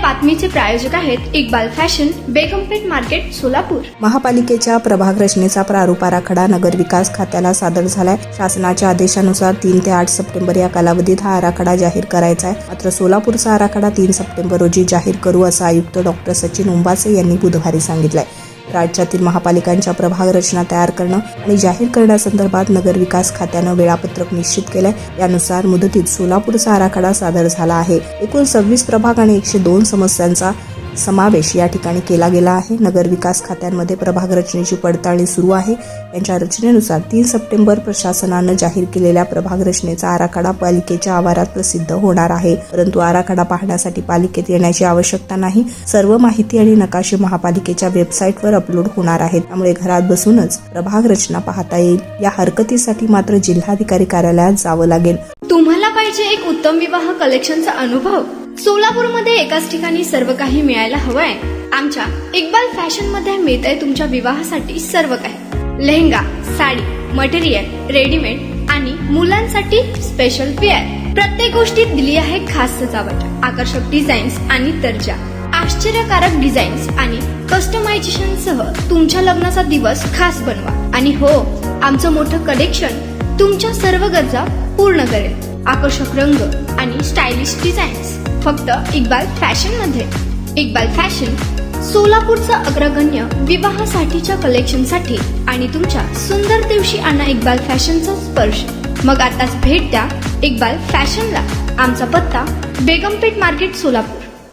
बातमीचे प्रायोजक आहेत Iqbal fashion, बेगमपेठ market, Solapur. महापालिकेच्या प्रभाग रचनेचा प्रारूप आराखडा नगरविकास खात्याला सादर झालाय। शासनाच्या आदेशानुसार 3 ते 8 सप्टेंबर या कालावधीत हा आराखडा जाहीर करायचा आहे। मात्र सोलापूरचा आराखडा 3 सप्टेंबर रोजी जाहीर करू असं आयुक्त डॉक्टर सचिन उंबासे यांनी बुधवारी सांगितलंय। राज्यातील महापालिकांच्या प्रभाग रचना तयार करणं आणि जाहीर करण्यासंदर्भात नगरविकास खात्यानं वेळापत्रक निश्चित केलंय। यानुसार मुदतीत सोलापूरचा आराखडा सादर झाला आहे। एकूण 26 प्रभाग आणि 102 समस्यांचा समावेश या ठिकाणी केला गेला आहे। नगरविकास खात्यांमध्ये प्रभाग रचनेची पडताळणी सुरू आहे। यांच्या रचनेनुसार 3 सप्टेंबर प्रशासनानं जाहीर केलेल्या प्रभाग रचनेचा आराखडा पालिकेच्या आवारात प्रसिद्ध होणार आहे। परंतु आराखडा पाहण्यासाठी पालिकेत येण्याची आवश्यकता नाही। सर्व माहिती आणि नकाशे महापालिकेच्या वेबसाईटवर अपलोड होणार आहेत। त्यामुळे घरात बसूनच प्रभाग रचना पाहता येईल। या हरकतीसाठी मात्र जिल्हाधिकारी कार्यालयात जावं लागेल। तुम्हाला पाहिजे एक उत्तम विवाह कलेक्शनचा अनुभव? सोलापूरमध्ये एकाच ठिकाणी सर्व काही मिळायला हवंय। आमच्या इक्बाल फॅशन मध्ये मिळतंय तुमच्या विवाहासाठी सर्व काही। लेहंगा, साडी, मटेरियल, रेडीमेड आणि मुलांसाठी स्पेशल वेअर। प्रत्येक गोष्टीत दिली आहे खास सजावट, आकर्षक डिझाईन्स आणि दर्जा, आश्चर्यकारक डिझाईन्स आणि कस्टमायझेशन सह तुमच्या लग्नाचा दिवस खास बनवा। आणि हो, आमचं मोठं कलेक्शन तुमच्या सर्व गरजा पूर्ण करेल। आकर्षक रंग आणि स्टायलिश डिझाईन्स फक्त इक्बाल फॅशन मध्ये। इक्बाल फॅशन सोलापूरचा अग्रगण्य विवाहासाठीच्या कलेक्शनसाठी आणि तुमच्या सुंदर दिवशी आणा इक्बाल फॅशनचा स्पर्श। मग आताच भेट द्या इक्बाल फॅशनला। आमचा पत्ता बेगमपेठ मार्केट, सोलापूर।